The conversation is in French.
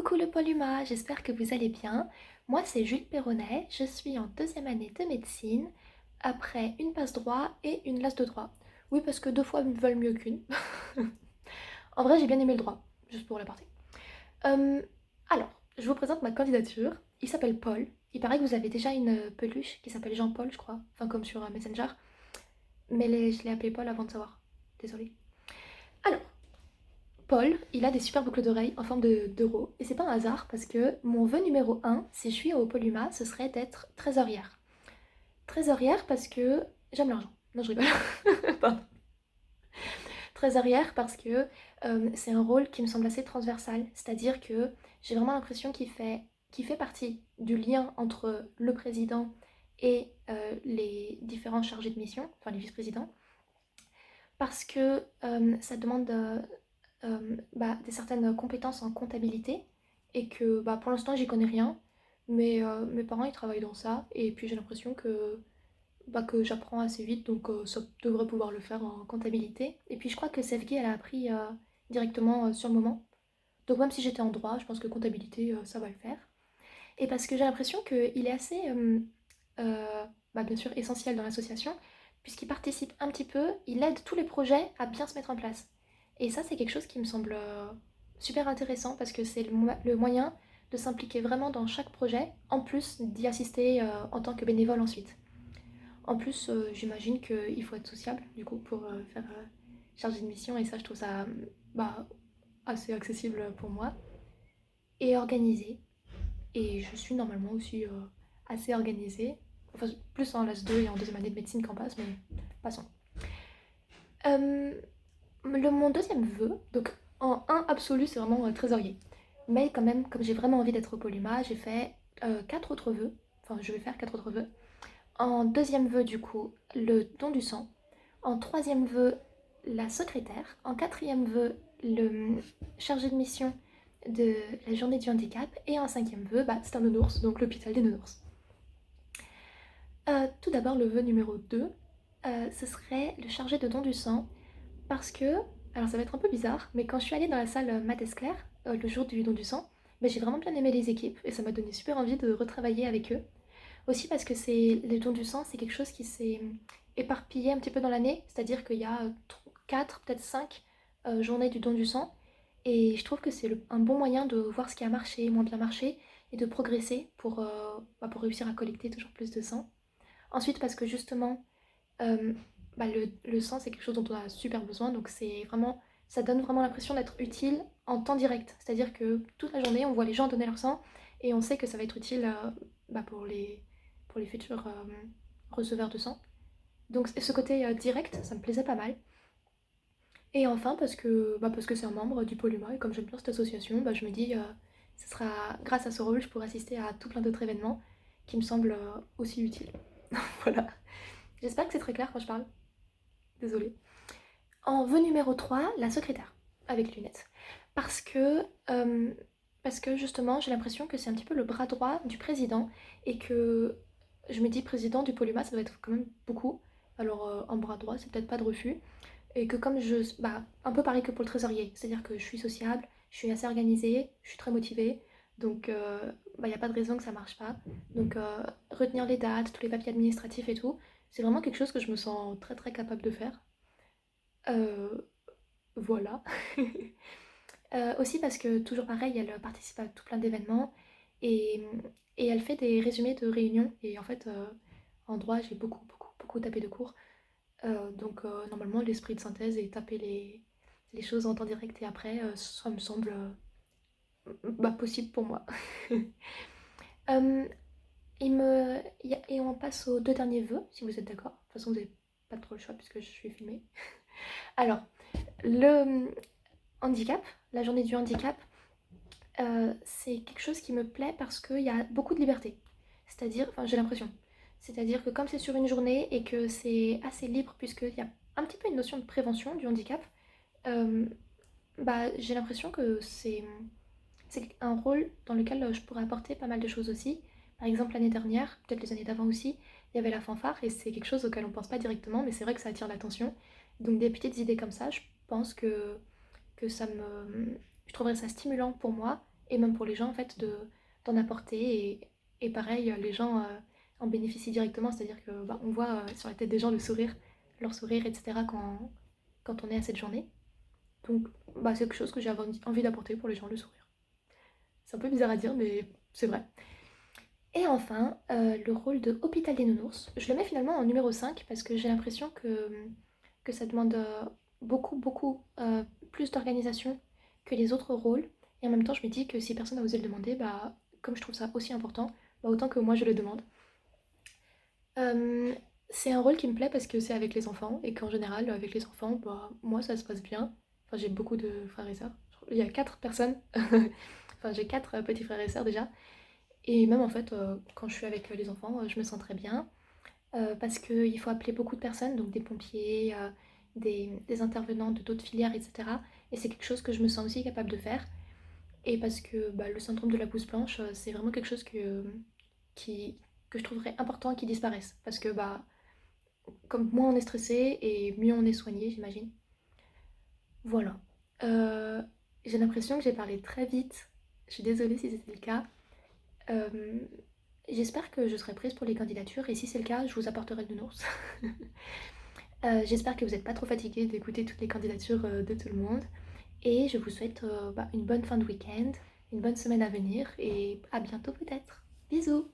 Coucou le Poluma, j'espère que vous allez bien. Moi c'est Jules Perronnet, je suis en deuxième année de médecine, après une passe droit et une LAS de droit. Oui parce que deux fois valent mieux qu'une. En vrai j'ai bien aimé le droit, juste pour la partie. Euh, alors, je vous présente ma candidature. Il s'appelle Paul. Il paraît que vous avez déjà une peluche qui s'appelle Jean-Paul je crois, enfin comme sur Messenger. Mais je l'ai appelé Paul avant de savoir. Désolée. Alors, Paul, il a des super boucles d'oreilles en forme d'euro. Et c'est pas un hasard parce que mon vœu numéro un, si je suis au Poluma, ce serait d'être trésorière. Trésorière parce que j'aime l'argent. Non, je rigole. Pardon. Trésorière parce que c'est un rôle qui me semble assez transversal. C'est-à-dire que j'ai vraiment l'impression qu'il fait partie du lien entre le président et les différents chargés de mission, enfin les vice-présidents, parce que ça demande des certaines compétences en comptabilité et que pour l'instant j'y connais rien, mais mes parents ils travaillent dans ça et puis j'ai l'impression que j'apprends assez vite donc ça devrait pouvoir le faire en comptabilité. Et puis je crois que CFG elle a appris directement sur le moment. Donc même si j'étais en droit, je pense que comptabilité ça va le faire. Et parce que j'ai l'impression qu'il est assez bien sûr essentiel dans l'association, puisqu'il participe un petit peu, il aide tous les projets à bien se mettre en place. Et ça, c'est quelque chose qui me semble super intéressant, parce que c'est le moyen de s'impliquer vraiment dans chaque projet, en plus d'y assister en tant que bénévole ensuite. En plus, j'imagine qu'il faut être sociable, du coup, pour faire chargé de mission, et ça, je trouve ça bah, assez accessible pour moi. Et organisé. Et je suis normalement aussi assez organisée. Enfin, plus en LAS 2 et en deuxième année de médecine qu'en passe, mais passons. Euh, mon deuxième vœu, donc en un absolu, c'est vraiment trésorier. Mais quand même, comme j'ai vraiment envie d'être au Poluma, j'ai fait quatre autres vœux. Enfin, je vais faire quatre autres vœux. En deuxième vœu, du coup, le don du sang. En troisième vœu, la secrétaire. En quatrième vœu, le chargé de mission de la journée du handicap. Et en cinquième vœu, c'est un nounours, donc l'hôpital des nounours. Tout d'abord, le vœu numéro 2, ce serait le chargé de don du sang. Parce que, alors ça va être un peu bizarre, mais quand je suis allée dans la salle Mathès Claire, le jour du don du sang, j'ai vraiment bien aimé les équipes et ça m'a donné super envie de retravailler avec eux. Aussi parce que le don du sang, c'est quelque chose qui s'est éparpillé un petit peu dans l'année, c'est-à-dire qu'il y a 4, peut-être 5 journées du don du sang. Et je trouve que c'est un bon moyen de voir ce qui a marché, moins bien marché, et de progresser pour réussir à collecter toujours plus de sang. Ensuite, parce que justement, euh, le sang, c'est quelque chose dont on a super besoin, donc ça donne vraiment l'impression d'être utile en temps direct. C'est-à-dire que toute la journée, on voit les gens donner leur sang, et on sait que ça va être utile pour les futurs receveurs de sang. Donc ce côté direct, ça me plaisait pas mal. Et enfin, parce que c'est un membre du Poluma, et comme j'aime bien cette association, je me dis, ce sera grâce à ce rôle, je pourrai assister à tout plein d'autres événements qui me semblent aussi utiles. Voilà. J'espère que c'est très clair quand je parle. Désolée. En vœu numéro 3, la secrétaire, avec lunettes. Parce que, euh, parce que justement, j'ai l'impression que c'est un petit peu le bras droit du président, et que je me dis président du Poluma, ça doit être quand même beaucoup. Alors en bras droit, c'est peut-être pas de refus. Et que comme un peu pareil que pour le trésorier, c'est-à-dire que je suis sociable, je suis assez organisée, je suis très motivée, donc il n'y a pas de raison que ça marche pas. Donc retenir les dates, tous les papiers administratifs et tout, c'est vraiment quelque chose que je me sens très très capable de faire. Euh, voilà. Aussi parce que toujours pareil, elle participe à tout plein d'événements et, et elle fait des résumés de réunions. Et en fait, en droit, j'ai beaucoup beaucoup beaucoup tapé de cours. Donc normalement l'esprit de synthèse et taper les choses en temps direct et après, ça me semble possible pour moi. Euh, et on passe aux deux derniers vœux, si vous êtes d'accord. De toute façon, vous n'avez pas trop le choix puisque je suis filmée. Alors, le handicap, la journée du handicap, c'est quelque chose qui me plaît parce qu'il y a beaucoup de liberté. C'est-à-dire, enfin j'ai l'impression. C'est-à-dire que comme c'est sur une journée et que c'est assez libre puisqu'il y a un petit peu une notion de prévention du handicap, euh, j'ai l'impression que c'est un rôle dans lequel je pourrais apporter pas mal de choses aussi. Par exemple, l'année dernière, peut-être les années d'avant aussi, il y avait la fanfare et c'est quelque chose auquel on pense pas directement, mais c'est vrai que ça attire l'attention. Donc des petites idées comme ça, je pense que je trouverais ça stimulant pour moi et même pour les gens en fait d'en apporter et pareil, les gens en bénéficient directement, c'est-à-dire que bah, on voit sur la tête des gens le sourire, leur sourire, etc. quand on est à cette journée. Donc bah, c'est quelque chose que j'ai envie d'apporter pour les gens, le sourire. C'est un peu bizarre à dire, mais c'est vrai. Et enfin, le rôle de Hôpital des Nounours. Je le mets finalement en numéro 5 parce que j'ai l'impression que ça demande beaucoup plus d'organisation que les autres rôles. Et en même temps, je me dis que si personne n'a osé le demander, bah, comme je trouve ça aussi important, bah, autant que moi je le demande. Euh, c'est un rôle qui me plaît parce que c'est avec les enfants et qu'en général, avec les enfants, bah, moi ça se passe bien. Enfin, j'ai beaucoup de frères et sœurs. Il y a 4 personnes. Enfin, j'ai 4 petits frères et sœurs déjà. Et même en fait, quand je suis avec les enfants, je me sens très bien. Parce qu'il faut appeler beaucoup de personnes, donc des pompiers, des intervenants de d'autres filières, etc. Et c'est quelque chose que je me sens aussi capable de faire. Et parce que bah, le syndrome de la blouse blanche, c'est vraiment quelque chose qui, que je trouverais important qu'il disparaisse. Parce que bah, comme moins on est stressé et mieux on est soigné, j'imagine. Voilà. Euh, j'ai l'impression que j'ai parlé très vite. Je suis désolée si c'était le cas. Euh, j'espère que je serai prise pour les candidatures et si c'est le cas, je vous apporterai le nounours. J'espère que vous n'êtes pas trop fatigués d'écouter toutes les candidatures de tout le monde. Et je vous souhaite bah, une bonne fin de week-end, une bonne semaine à venir et à bientôt peut-être. Bisous!